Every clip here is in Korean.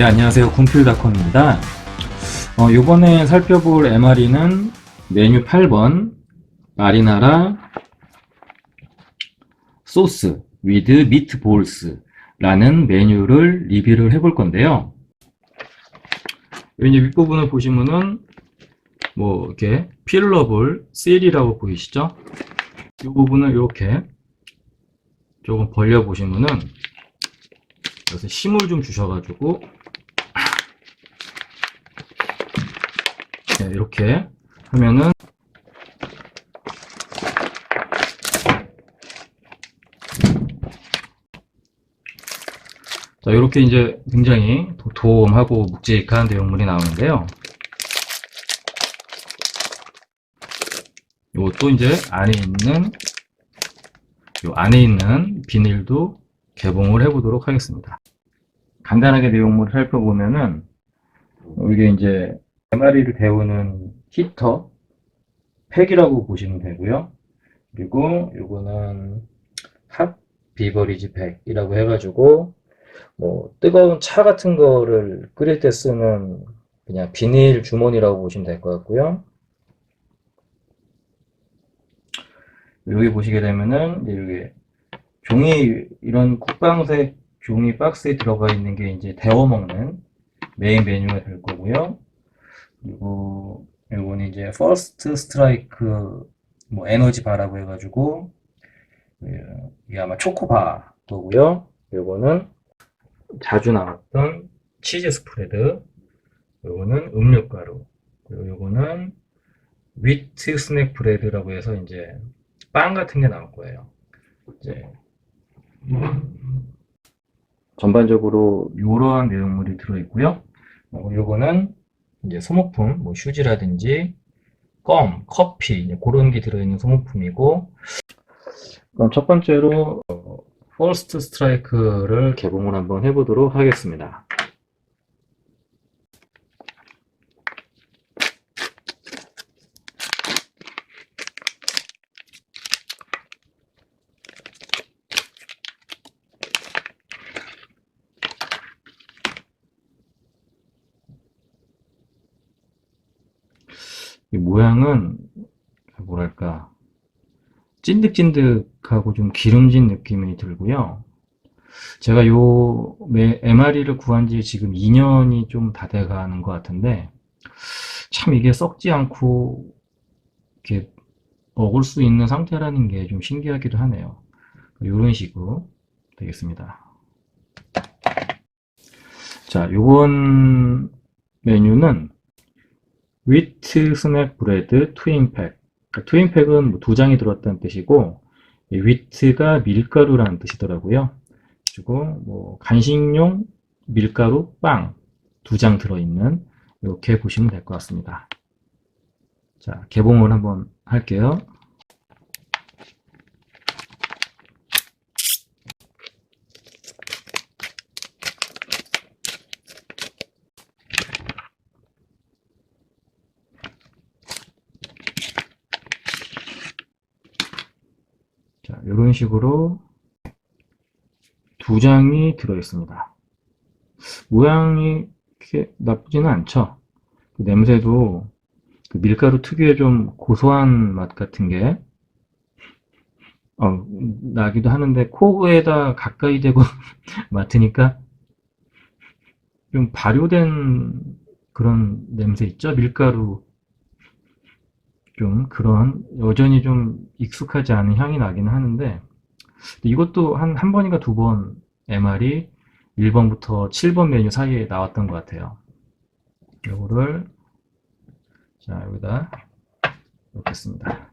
네, 안녕하세요. 군필닷컴입니다. 요번에 살펴볼 MRE는 메뉴 8번 마리나라 소스 위드 미트볼스 라는 메뉴를 리뷰를 해볼 건데요. 이제 윗부분을 보시면은 뭐 이렇게 필러블 씰이라고 보이시죠? 이 부분을 이렇게 조금 벌려 보시면은 여기서 힘을 좀 주셔가지고 네, 이렇게 하면은 자, 이렇게 이제 굉장히 도톰하고 묵직한 내용물이 나오는데요. 요것도 이제 안에 있는 비닐도 개봉을 해보도록 하겠습니다. 간단하게 내용물을 살펴보면은 이게 이제 MRE를 데우는 히터 팩이라고 보시면 되고요. 그리고 요거는 핫 비버리지 팩이라고 해가지고 뭐 뜨거운 차 같은 거를 끓일 때 쓰는 그냥 비닐 주머니라고 보시면 될 것 같고요. 여기 보시게 되면은 이게 종이 이런 국방색 종이 박스에 들어가 있는 게 이제 데워 먹는 메인 메뉴가 될 거고요. 그리고 요거는 이제 퍼스트 스트라이크 뭐 에너지 바라고 해가지고 이게 아마 초코바 거고요. 요거는 자주 나왔던 치즈 스프레드, 요거는 음료가루, 그리고 요거는 위트 스낵 브레드라고 해서 이제 빵 같은 게 나올 거예요. 이제 전반적으로 이러한 내용물이 들어있고요. 요거는 이제 소모품, 뭐 휴지라든지 껌, 커피 그런 게 들어있는 소모품이고, 그럼 첫 번째로 퍼스트 스트라이크를 개봉을 한번 해보도록 하겠습니다. 이 모양은 뭐랄까 찐득찐득하고 좀 기름진 느낌이 들고요. 제가 요 MRE를 구한 지 지금 2년이 좀 다 돼가는 것 같은데 참 이게 썩지 않고 이렇게 먹을 수 있는 상태라는 게 좀 신기하기도 하네요. 이런 식으로 되겠습니다. 자, 요번 메뉴는 위트 스낵 브레드 트윈팩. 그러니까 트윈팩은 뭐 2장이 들었다는 뜻이고, 위트가 밀가루라는 뜻이더라고요. 그리고 뭐 간식용 밀가루 빵 2장 들어있는 이렇게 보시면 될 것 같습니다. 자, 개봉을 한번 할게요. 자, 이런 식으로 2장이 들어있습니다. 모양이 그렇게 나쁘지는 않죠. 그 냄새도 그 밀가루 특유의 좀 고소한 맛 같은 게 나기도 하는데 코에다 가까이 대고 맡으니까 좀 발효된 그런 냄새 있죠? 밀가루 좀 그런 여전히 좀 익숙하지 않은 향이 나기는 하는데 이것도 한 번인가 2번 MR이 1번부터 7번 메뉴 사이에 나왔던 것 같아요. 요거를 자 여기다 놓겠습니다.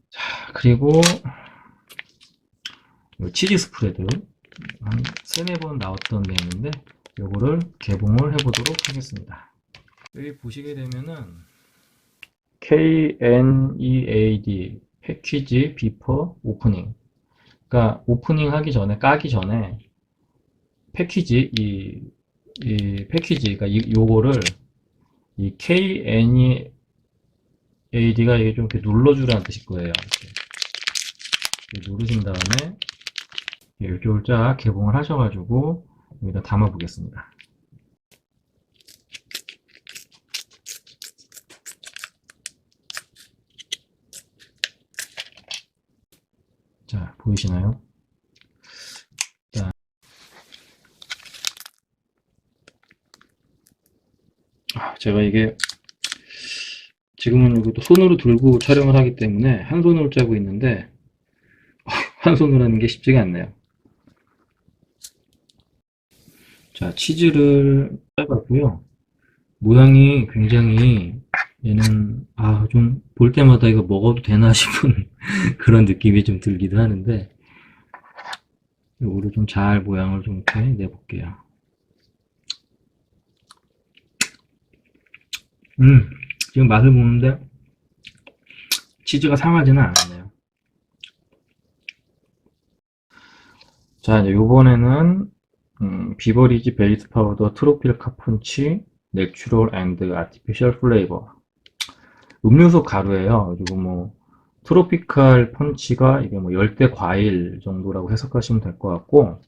자 그리고 요 치즈 스프레드 한 3-4번 나왔던 메뉴인데 요거를 개봉을 해보도록 하겠습니다. 여기 보시게 되면은 KNEAD 패키지 비퍼 오프닝, 그러니까 오프닝 하기 전에 까기 전에 패키지 이 패키지 그러니까 요거를 이 KNEAD가 이게 좀 이렇게 눌러주라는 뜻일 거예요. 이렇게 누르신 다음에 이렇게 쫙 개봉을 하셔가지고 여기다 담아 보겠습니다. 자, 보이시나요? 자, 제가 이게 지금은 이것도 손으로 들고 촬영을 하기 때문에 한 손으로 짜고 있는데 한 손으로 하는 게 쉽지가 않네요. 자, 치즈를 짜봤고요. 모양이 굉장히 얘는 좀 볼 때마다 이거 먹어도 되나 싶은 그런 느낌이 좀 들기도 하는데 요거를 좀 잘 모양을 좀 이렇게 내볼게요. 지금 맛을 보는데 치즈가 상하지는 않았네요. 자, 이제 요번에는 비버리지 베이스 파우더 트로필 카푼치 내추럴 앤드 아티피셜 플레이버 음료수 가루예요. 그리고 뭐 트로피칼 펀치가 이게 뭐 열대 과일 정도라고 해석하시면 될 것 같고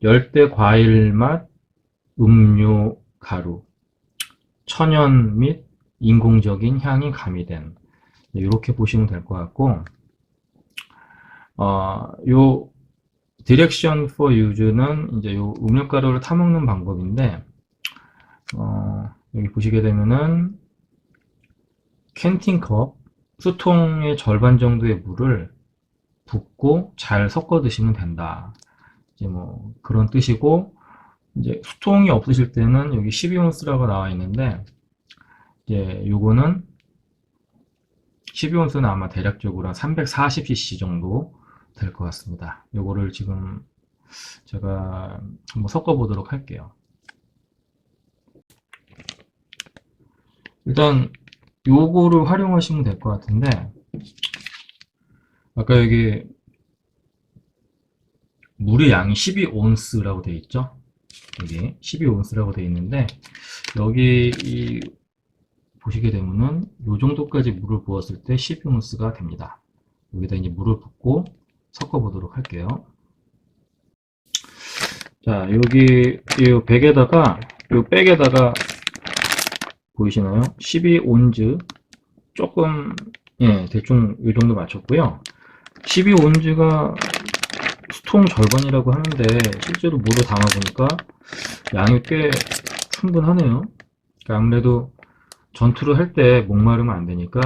열대 과일 맛 음료 가루 천연 및 인공적인 향이 가미된 이렇게 보시면 될 것 같고 요 디렉션 for use는 이제 요 음료가루를 타먹는 방법인데 여기 보시게 되면은 캔팅컵 수통의 절반 정도의 물을 붓고 잘 섞어 드시면 된다. 이제 뭐 그런 뜻이고 이제 수통이 없으실 때는 여기 12온스라고 나와 있는데 이제 요거는 12온스는 아마 대략적으로 한 340cc 정도 될 것 같습니다. 요거를 지금 제가 한번 섞어 보도록 할게요. 일단 요거를 활용하시면 될 것 같은데 아까 여기 물의 양이 12온스라고 되어 있죠. 여기 12온스라고 되어 있는데 여기 보시게 되면은 요 정도까지 물을 부었을 때 12온스가 됩니다. 여기다 이제 물을 붓고 섞어 보도록 할게요. 자, 여기 이 백에다가 요 백에다가 보이시나요? 12온즈 조금 대충 이 정도 맞췄고요. 12온즈가 수통 절반이라고 하는데 실제로 물을 담아 보니까 양이 꽤 충분하네요. 그러니까 아무래도 전투를 할 때 목마르면 안 되니까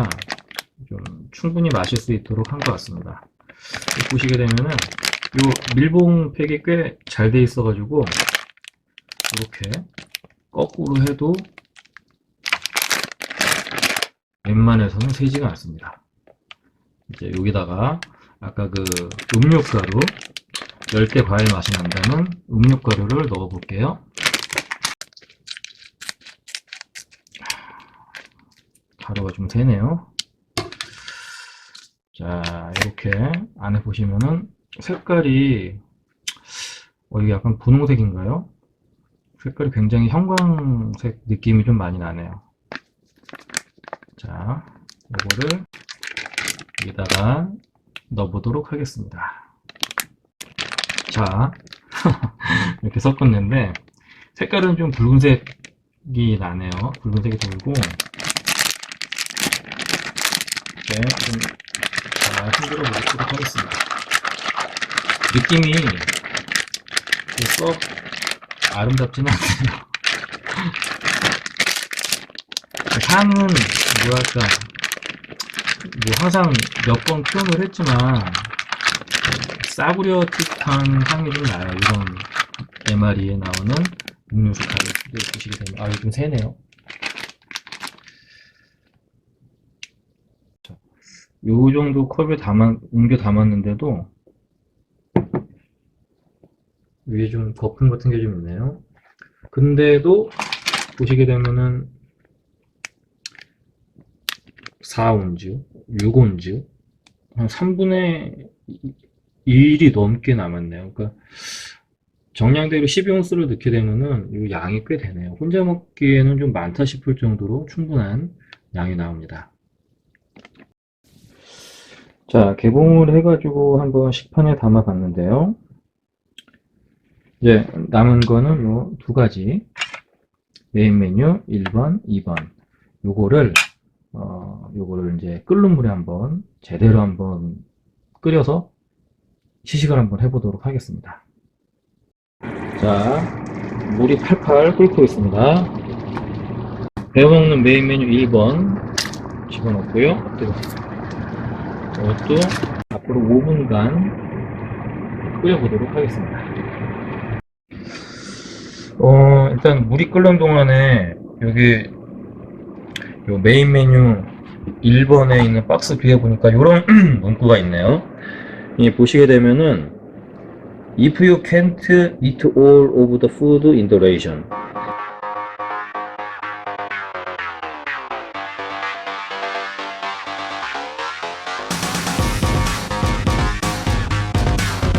좀 충분히 마실 수 있도록 한 것 같습니다. 보시게 되면은 요 밀봉팩이 꽤 잘 돼 있어 가지고 이렇게 거꾸로 해도 웬만해서는 새지가 않습니다. 이제 여기다가 아까 그 음료가루 열대 과일 맛이 난다는 음료가루를 넣어 볼게요. 가루가 좀 새네요. 자, 이렇게 안에 보시면은 색깔이 이게 약간 분홍색인가요? 색깔이 굉장히 형광색 느낌이 좀 많이 나네요. 자, 이거를 여기다가 넣어보도록 하겠습니다. 자, 이렇게 섞었는데 색깔은 좀 붉은색이 나네요. 붉은색이 돌고 이렇게 좀 잘 흔들어 보도록 하겠습니다. 느낌이 썩 아름답지는 않네요. 향은 뭐랄까 뭐 항상 몇 번 표현을 했지만 싸구려틱한 향이 좀 나요. 이런 MRE에 나오는 음료수 가루를 보시게 되면 이거 좀 새네요. 자, 요 정도 컵에 옮겨 담았는데도 위에 좀 거품 같은 게 좀 있네요. 근데도 보시게 되면은 4온즈, 6온즈, 한 3분의 1이 넘게 남았네요. 그러니까 정량대로 12온스를 넣게 되면은 이 양이 꽤 되네요. 혼자 먹기에는 좀 많다 싶을 정도로 충분한 양이 나옵니다. 자, 개봉을 해가지고 한번 식판에 담아 봤는데요. 이제 남은 거는 요 두 가지. 메인 메뉴 1번, 2번. 요거를, 요거를 이제 끓는 물에 한번 제대로 한번 끓여서 시식을 한번 해보도록 하겠습니다. 자, 물이 팔팔 끓고 있습니다. 배워먹는 메인 메뉴 1번 집어넣고요. 이것도 앞으로 5분간 끓여보도록 하겠습니다. 일단 물이 끓는 동안에 여기 요 메인 메뉴 1번에 있는 박스 뒤에 보니까 이런 문구가 있네요. 이 보시게 되면은 If you can't eat all of the food in the ration.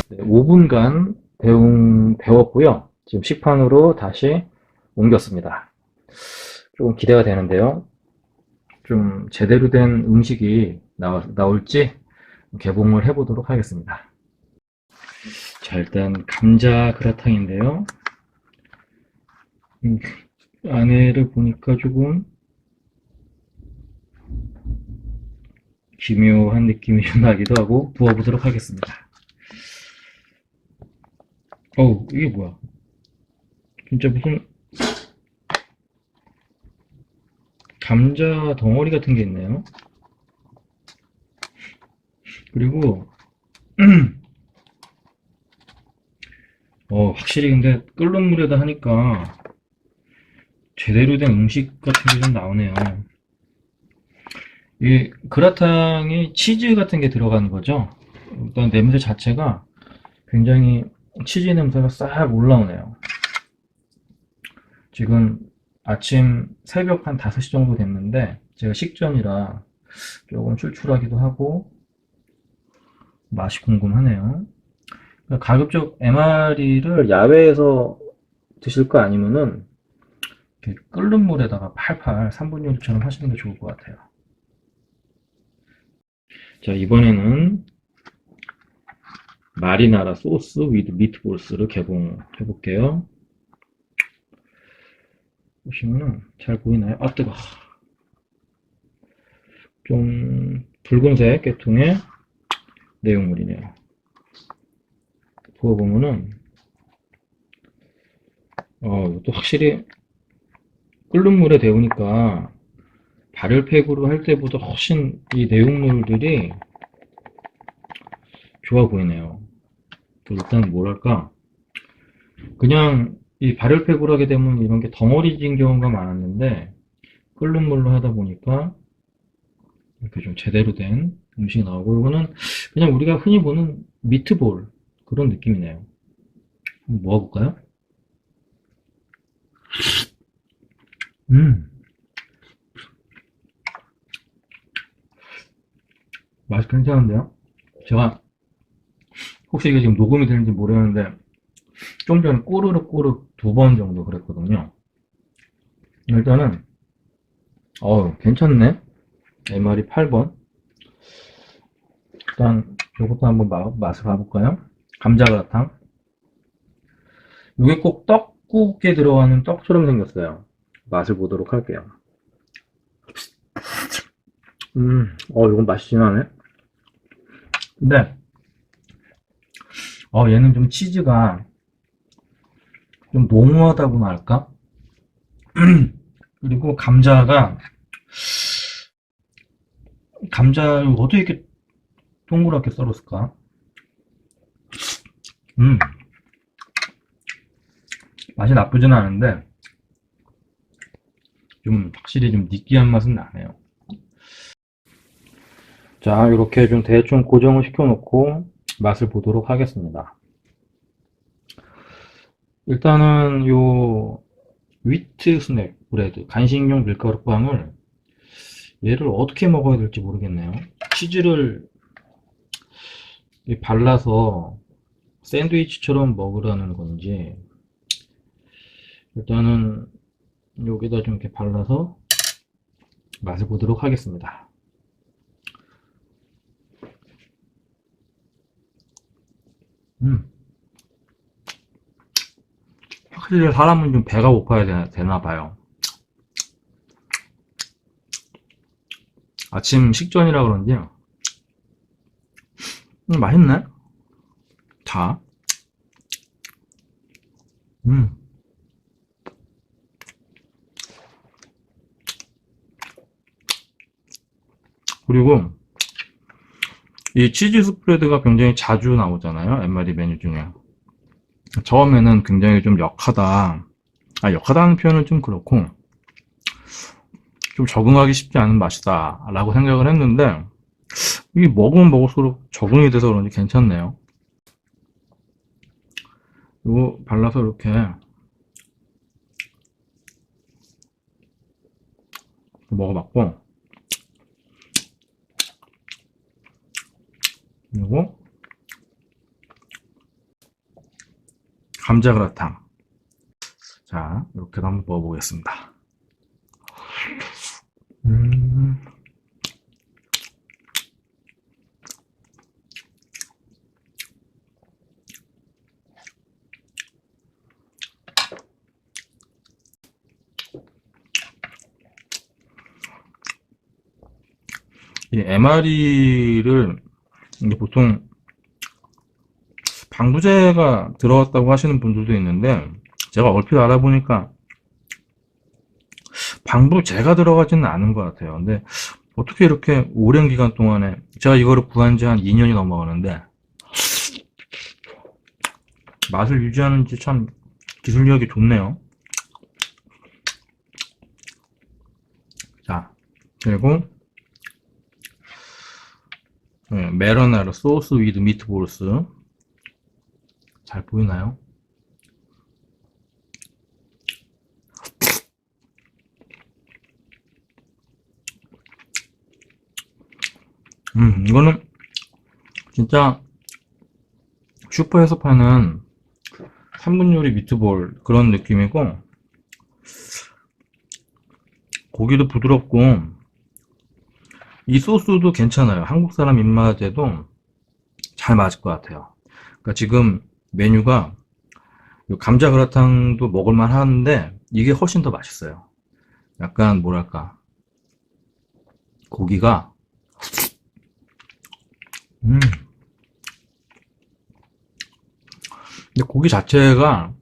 네, 5분간 데웠고요. 지금 식판으로 다시 옮겼습니다. 조금 기대가 되는데요. 좀 제대로 된 음식이 나올지 개봉을 해보도록 하겠습니다. 자, 일단 감자 그라탕인데요. 안에를 보니까 조금 기묘한 느낌이 좀 나기도 하고 부어보도록 하겠습니다. 어우, 이게 뭐야? 진짜 무슨 감자 덩어리 같은 게 있네요. 그리고 확실히 근데 끓는 물에다 하니까 제대로 된 음식 같은 게 좀 나오네요. 이 그라탕이 치즈 같은 게 들어가는 거죠. 일단 냄새 자체가 굉장히 치즈 냄새가 싹 올라오네요. 지금 아침 새벽 한 5시 정도 됐는데 제가 식전이라 조금 출출하기도 하고 맛이 궁금하네요. 가급적 MRE를 야외에서 드실 거 아니면은 이렇게 끓는 물에다가 팔팔 3분 요리처럼 하시는 게 좋을 것 같아요. 자, 이번에는 마리나라 소스 위드 미트볼스를 개봉해 볼게요. 보시면은 잘 보이나요? 아, 뜨거. 좀 붉은색 계통의 내용물이네요. 부어보면은 또 확실히 끓는 물에 데우니까 발열팩으로 할 때보다 훨씬 이 내용물들이 좋아 보이네요. 일단 뭐랄까, 그냥 이 발열팩으로 하게 되면 이런 게 덩어리진 경우가 많았는데 끓는 물로 하다 보니까 이렇게 좀 제대로 된 음식이 나오고, 이거는 그냥 우리가 흔히 보는 미트볼 그런 느낌이네요. 한번 먹어볼까요? 음, 맛이 괜찮은데요? 제가 혹시 이게 지금 녹음이 되는지 모르겠는데 좀 전에 꼬르륵 꼬르륵 2번 정도 그랬거든요. 일단은 괜찮네. MRE 8번. 일단 이것도 한번 맛을 봐볼까요? 감자그라탕. 이게 꼭 떡국에 들어가는 떡처럼 생겼어요. 맛을 보도록 할게요. 이건 맛이 진하네. 근데 얘는 좀 치즈가 좀 농후하다고나 할까? 그리고 감자를 어떻게 이렇게 동그랗게 썰었을까? 음, 맛이 나쁘진 않은데 좀 확실히 좀 느끼한 맛은 나네요. 자, 이렇게 좀 대충 고정을 시켜놓고 맛을 보도록 하겠습니다. 일단은 요 위트 스낵 브레드 간식용 밀가루빵을 얘를 어떻게 먹어야 될지 모르겠네요. 치즈를 발라서 샌드위치처럼 먹으라는 건지, 일단은 여기다 좀 이렇게 발라서 맛을 보도록 하겠습니다. 음, 확실히 사람은 좀 배가 고파야 되나 봐요. 아침 식전이라 그런지 맛있네. 다. 음. 그리고 이 치즈 스프레드가 굉장히 자주 나오잖아요. 엠마디 메뉴 중에. 처음에는 굉장히 좀 역하다. 역하다는 표현은 좀 그렇고, 좀 적응하기 쉽지 않은 맛이다. 라고 생각을 했는데, 이게 먹으면 먹을수록 적응이 돼서 그런지 괜찮네요. 이거 발라서 이렇게 먹어봤고, 그리고 감자그라탕. 자, 이렇게도 한번 먹어보겠습니다. 음, 이 MRE를 보통 방부제가 들어갔다고 하시는 분들도 있는데, 제가 얼핏 알아보니까 방부제가 들어가지는 않은 것 같아요. 근데 어떻게 이렇게 오랜 기간 동안에, 제가 이거를 구한 지 한 2년이 넘어가는데 맛을 유지하는지 참 기술력이 좋네요. 자, 그리고 메로나르 소스 위드 미트볼스. 잘 보이나요? 이거는 진짜 슈퍼에서 파는 3분 요리 미트볼 그런 느낌이고, 고기도 부드럽고, 이 소스도 괜찮아요. 한국 사람 입맛에도 잘 맞을 것 같아요. 그러니까 지금 메뉴가 감자 그라탕도 먹을만 하는데 이게 훨씬 더 맛있어요. 약간 뭐랄까, 고기가 근데 고기 자체가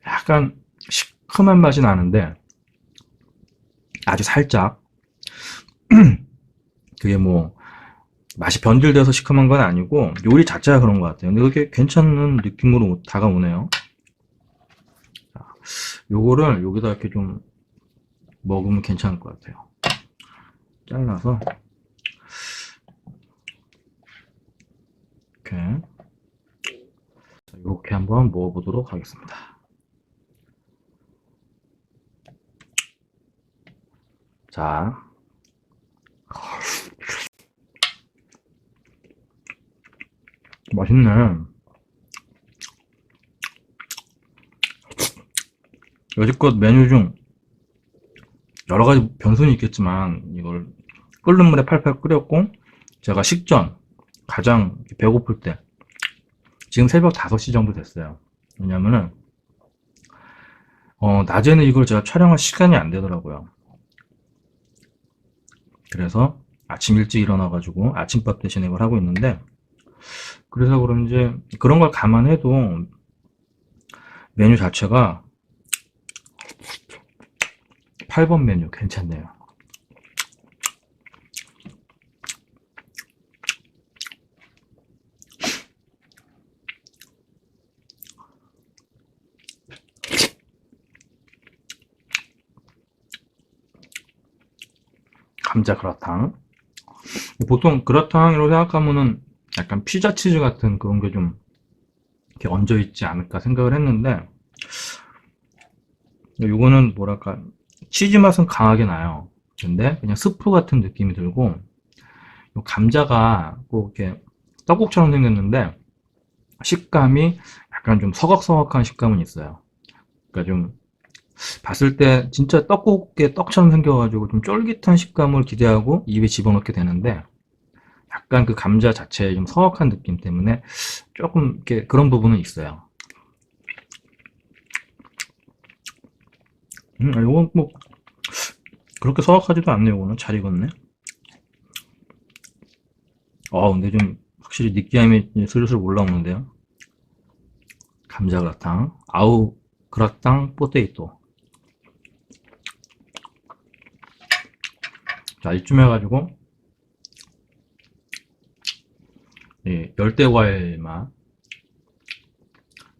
약간 시큼한 맛이 나는데 아주 살짝 그게 뭐 맛이 변질돼서 시큼한 건 아니고 요리 자체가 그런 것 같아요. 근데 그게 괜찮은 느낌으로 다가오네요. 자, 요거를 여기다 이렇게 좀 먹으면 괜찮을 것 같아요. 잘라서 이렇게 한번 먹어보도록 하겠습니다. 자, 맛있네. 여지껏 메뉴 중 여러 가지 변수는 있겠지만 이걸 끓는 물에 팔팔 끓였고, 제가 식전 가장 배고플 때, 지금 새벽 5시 정도 됐어요. 왜냐면은 낮에는 이걸 제가 촬영할 시간이 안 되더라고요. 그래서 아침 일찍 일어나가지고 아침밥 대신 이걸 하고 있는데, 그래서 그런지 그런 걸 감안해도 메뉴 자체가 8번 메뉴 괜찮네요. 감자 그라탕. 보통 그라탕이라고 생각하면은 약간 피자 치즈 같은 그런 게 좀 이렇게 얹어 있지 않을까 생각을 했는데, 이거는 뭐랄까, 치즈 맛은 강하게 나요. 근데 그냥 스프 같은 느낌이 들고, 요 감자가 꼭 이렇게 떡국처럼 생겼는데 식감이 약간 좀 서걱서걱한 식감은 있어요. 그러니까 좀 봤을 때 진짜 떡국의 떡처럼 생겨가지고 좀 쫄깃한 식감을 기대하고 입에 집어넣게 되는데, 약간 그 감자 자체의 좀 서걱한 느낌 때문에 조금 이렇게 그런 부분은 있어요. 요건 뭐 그렇게 서악하지도 않네. 요거는 잘 익었네. 근데 좀 확실히 느끼함이 슬슬 올라오는데요. 감자 그라탕, 아우 그라탕 포테이토. 자, 이쯤 해가지고 열대 과일 맛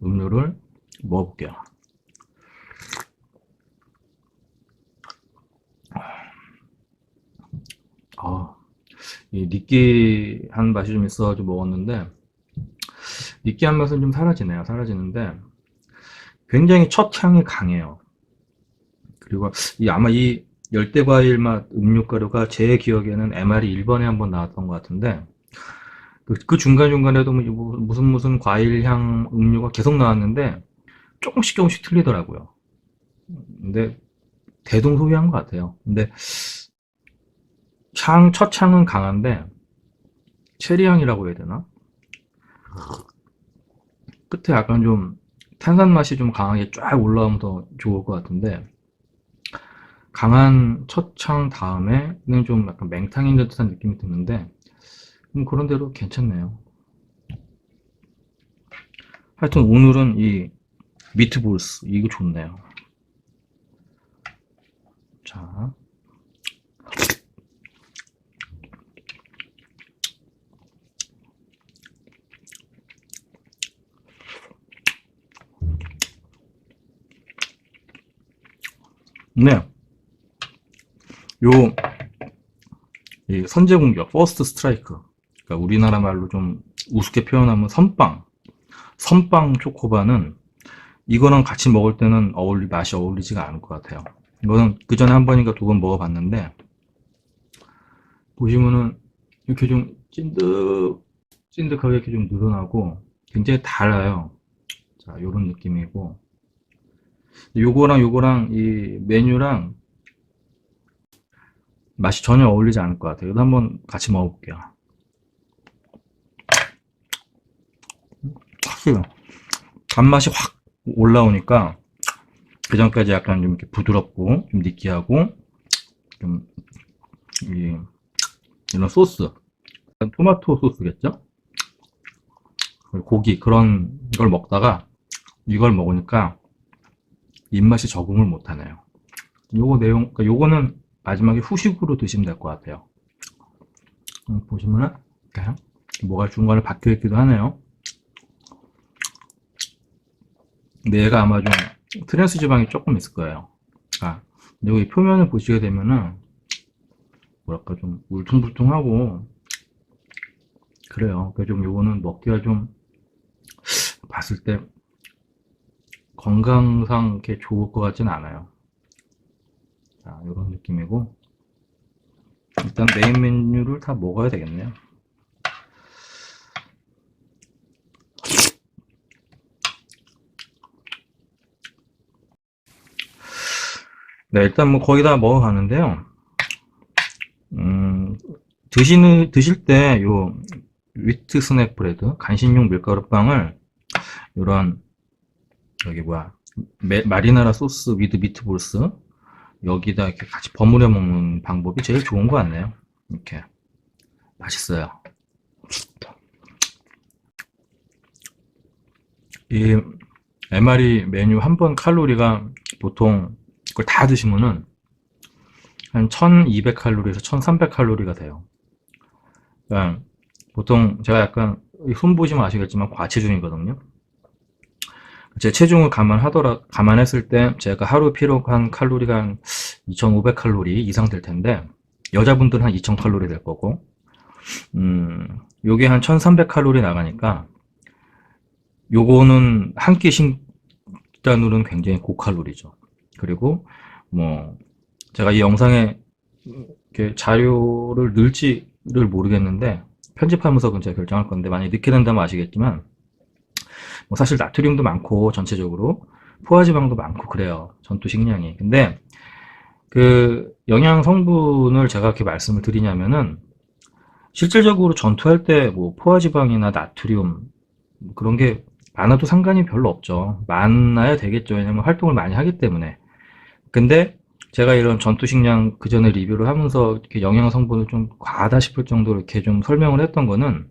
음료를 먹어볼게요. 아, 이 느끼한 맛이 좀 있어가지고 먹었는데 느끼한 맛은 좀 사라지네요. 사라지는데 굉장히 첫 향이 강해요. 그리고 아마 이 열대과일 맛 음료가루가 제 기억에는 MR이 1번에 한번 나왔던 것 같은데 그 중간중간에도 무슨 과일 향 음료가 계속 나왔는데 조금씩 조금씩 틀리더라고요. 근데 대동소이한 것 같아요. 근데 첫 향은 강한데 체리 향이라고 해야 되나? 끝에 약간 좀 탄산 맛이 좀 강하게 쫙 올라오면 더 좋을 것 같은데 강한 첫 향 다음에는 좀 약간 맹탕인 듯한 느낌이 드는데 그런 대로 괜찮네요. 하여튼 오늘은 이 미트볼스 이거 좋네요. 자, 네, 요 이 선제 공격, 퍼스트 스트라이크. 그러니까 우리나라 말로 좀 우습게 표현하면 선빵 초코바는 이거랑 같이 먹을 때는 맛이 어울리지가 않을 것 같아요. 이거는 그 전에 한 번인가 두 번 먹어봤는데 보시면은 이렇게 좀 찐득하게 이렇게 좀 늘어나고 굉장히 달아요. 자, 요런 느낌이고 요거랑 이 메뉴랑 맛이 전혀 어울리지 않을 것 같아요. 이거 한번 같이 먹어볼게요. 확실히 단맛이 확 올라오니까 그 전까지 약간 좀 이렇게 부드럽고 좀 느끼하고 좀 이런 소스, 토마토 소스겠죠? 고기 그런 걸 먹다가 이걸 먹으니까 입맛이 적응을 못하네요. 요거 내용, 그러니까 요거는 마지막에 후식으로 드시면 될 것 같아요. 보시면은 이렇게 뭐가 중간에 박혀 있기도 하네요. 근데 얘가 아마 좀 트랜스 지방이 조금 있을 거예요. 여기 표면을 보시게 되면은 뭐랄까 좀 울퉁불퉁하고 그래요. 그래서 좀 요거는 먹기가 좀 봤을 때 건강상 이렇게 좋을 것 같진 않아요. 자, 요런 느낌이고 일단 메인 메뉴를 다 먹어야 되겠네요. 네, 일단 뭐 거의 다 먹어가는데요. 드실 때 요 위트 스낵 브레드 간식용 밀가루빵을 요런 여기 뭐야 마리나라 소스 위드 미트볼스 여기다 이렇게 같이 버무려 먹는 방법이 제일 좋은 것 같네요. 이렇게 맛있어요. 이 MRE 메뉴 한 번 칼로리가 보통 그걸 다 드시면은 한 1200칼로리에서 1300칼로리가 돼요. 그러니까 보통 제가 약간 손 보시면 아시겠지만 과체중이거든요. 제 체중을 감안했을 때 제가 하루 필요한 칼로리가 한 2500칼로리 이상 될 텐데 여자분들은 한 2000칼로리 될 거고 요게 한 1300칼로리 나가니까 요거는 한 끼 식단으로는 굉장히 고칼로리죠. 그리고 뭐 제가 이 영상에 이렇게 자료를 넣을지를 모르겠는데 편집하면서 제가 결정할 건데 만약에 넣게 된다면 아시겠지만 뭐 사실 나트륨도 많고 전체적으로 포화지방도 많고 그래요. 전투 식량이. 근데 그 영양 성분을 제가 이렇게 말씀을 드리냐면은 실질적으로 전투할 때 뭐 포화지방이나 나트륨 그런 게 많아도 상관이 별로 없죠. 많아야 되겠죠. 왜냐면 활동을 많이 하기 때문에. 근데 제가 이런 전투식량 그 전에 리뷰를 하면서 이렇게 영양 성분을 좀 과하다 싶을 정도로 이렇게 좀 설명을 했던 거는,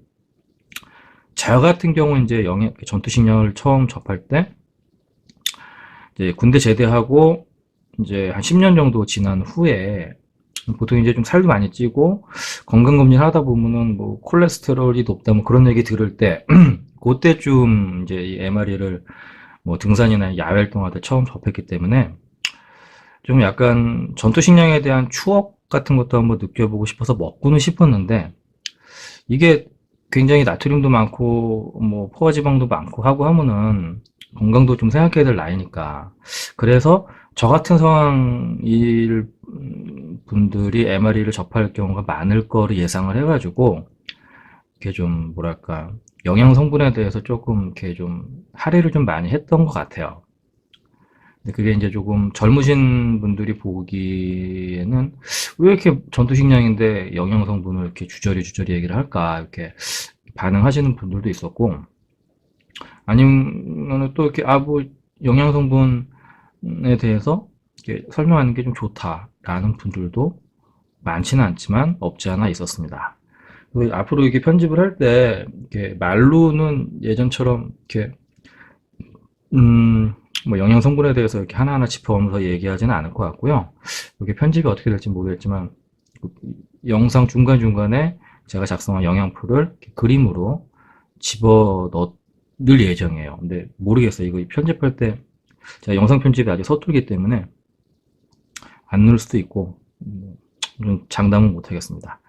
저 같은 경우 이제 전투식량을 처음 접할 때 이제 군대 제대하고 이제 한 10년 정도 지난 후에 보통 이제 좀 살도 많이 찌고 건강검진 하다 보면은 뭐 콜레스테롤이 높다 뭐 그런 얘기 들을 때 그때쯤 이제 이 MRE를 뭐 등산이나 야외 활동할 때 처음 접했기 때문에 좀 약간 전투식량에 대한 추억 같은 것도 한번 느껴보고 싶어서 먹고는 싶었는데, 이게 굉장히 나트륨도 많고 뭐 포화지방도 많고 하고 하면은 건강도 좀 생각해야 될 나이니까, 그래서 저 같은 상황일 분들이 MRE를 접할 경우가 많을 거를 예상을 해가지고 이렇게 좀 뭐랄까 영양 성분에 대해서 조금 이렇게 좀 할애를 좀 많이 했던 것 같아요. 근데 그게 이제 조금 젊으신 분들이 보기에는 왜 이렇게 전투식량인데 영양 성분을 이렇게 주저리 주저리 얘기를 할까, 이렇게 반응하시는 분들도 있었고, 아니면 또 이렇게 뭐 영양 성분에 대해서 이렇게 설명하는 게 좀 좋다라는 분들도 많지는 않지만 없지 않아 있었습니다. 앞으로 이렇게 편집을 할 때 이렇게 말로는 예전처럼 이렇게 음, 뭐 영양 성분에 대해서 이렇게 하나하나 짚어가면서 얘기하지는 않을 것 같고요. 이게 편집이 어떻게 될지 모르겠지만 영상 중간중간에 제가 작성한 영양표를 이렇게 그림으로 집어 넣을 예정이에요. 근데 모르겠어요. 이거 편집할 때 제가 영상 편집이 아직 서툴기 때문에 안 넣을 수도 있고 좀 장담은 못 하겠습니다.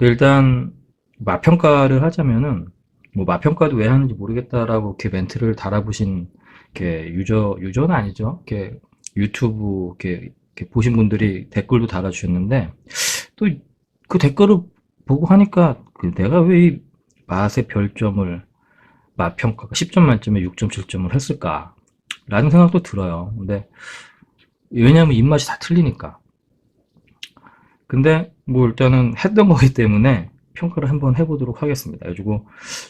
일단 맛평가를 하자면은, 뭐 맛평가도 왜 하는지 모르겠다라고 이렇게 멘트를 달아보신 이렇게 유저는 아니죠. 이렇게 유튜브 이렇게 보신 분들이 댓글도 달아주셨는데, 또 그 댓글을 보고 하니까 내가 왜 이 맛의 별점을, 맛평가가 10점 만점에 6.7점을 했을까 라는 생각도 들어요. 근데 왜냐면 입맛이 다 틀리니까. 근데 뭐 일단은 했던 거기 때문에 평가를 한번 해보도록 하겠습니다. 그래가지고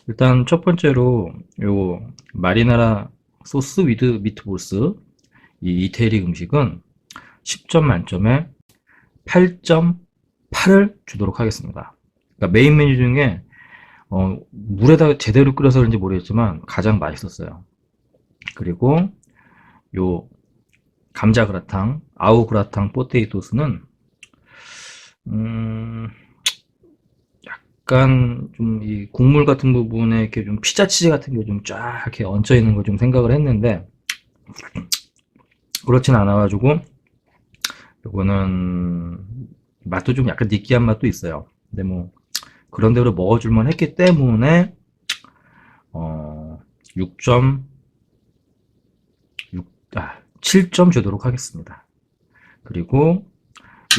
일단 첫 번째로 요 마리나라 소스 위드 미트볼스, 이 이태리 음식은 10점 만점에 8.8을 주도록 하겠습니다. 그러니까 메인 메뉴 중에 물에다가 제대로 끓여서 그런지 모르겠지만 가장 맛있었어요. 그리고 요 감자 그라탕, 아우 그라탕 포테이토스는 음, 약간 좀 이 국물 같은 부분에 이렇게 좀 피자 치즈 같은 게 좀 쫙 이렇게 얹혀 있는 걸 좀 생각을 했는데 그렇진 않아가지고 요거는 맛도 좀 약간 느끼한 맛도 있어요. 근데 뭐 그런 대로 먹어줄만 했기 때문에 6점 7점 주도록 하겠습니다. 그리고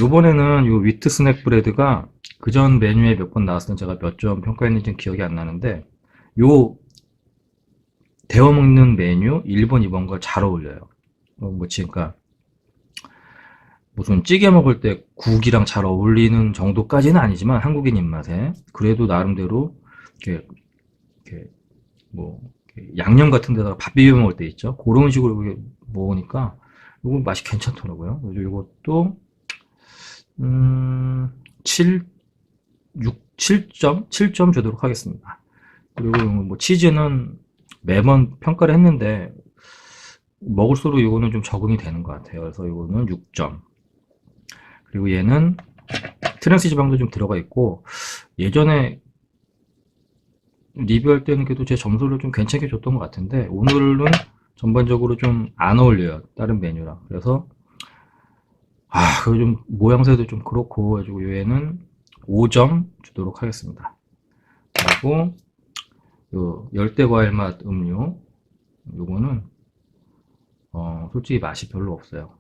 요번에는 요 위트 스낵 브레드가 그전 메뉴에 몇 번 나왔을 때 제가 몇 점 평가했는지 기억이 안 나는데, 요 데워 먹는 메뉴 1번, 2번과 잘 어울려요. 그러니까 무슨 찌개 먹을 때 국이랑 잘 어울리는 정도까지는 아니지만 한국인 입맛에 그래도 나름대로 이렇게, 이렇게 뭐 이렇게 양념 같은 데다가 밥 비벼 먹을 때 있죠. 그런 식으로 먹으니까 이거 맛이 괜찮더라고요. 그래서 이것도 7, 7점 주도록 하겠습니다. 그리고 뭐 치즈는 매번 평가를 했는데 먹을수록 이거는 좀 적응이 되는 것 같아요. 그래서 이거는 6점. 그리고 얘는 트랜스 지방도 좀 들어가 있고 예전에 리뷰할 때는 그래도 제 점수를 좀 괜찮게 줬던 것 같은데 오늘은 전반적으로 좀 안 어울려요. 다른 메뉴랑. 그래서 그리고 좀 모양새도 좀 그렇고 해가지고 얘는 5점 주도록 하겠습니다. 그리고 요 열대과일 맛 음료, 요거는 솔직히 맛이 별로 없어요.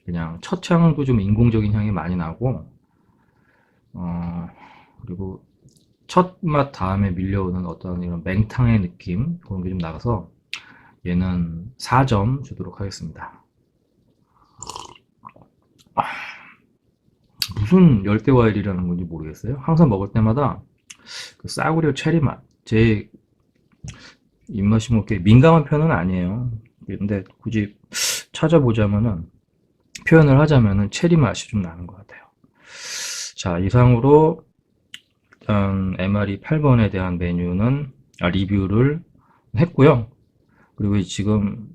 그냥 첫 향도 좀 인공적인 향이 많이 나고 그리고 첫 맛 다음에 밀려오는 어떤 이런 맹탕의 느낌, 그런 게 좀 나가서 얘는 4점 주도록 하겠습니다. 무슨 열대과일이라는 건지 모르겠어요. 항상 먹을 때마다 그 싸구려 체리 맛, 제 입맛이 뭐 이렇게 민감한 편은 아니에요. 근데 굳이 찾아보자면은 표현을 하자면은 체리 맛이 좀 나는 것 같아요. 자, 이상으로 일단 MRE 8번에 대한 메뉴는 리뷰를 했고요. 그리고 지금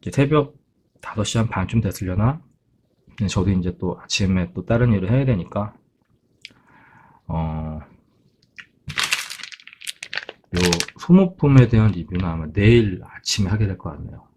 이제 새벽 5시 한 반쯤 됐으려나? 저도 이제 또 아침에 또 다른 일을 해야 되니까 요 소모품에 대한 리뷰는 아마 내일 아침에 하게 될 것 같네요.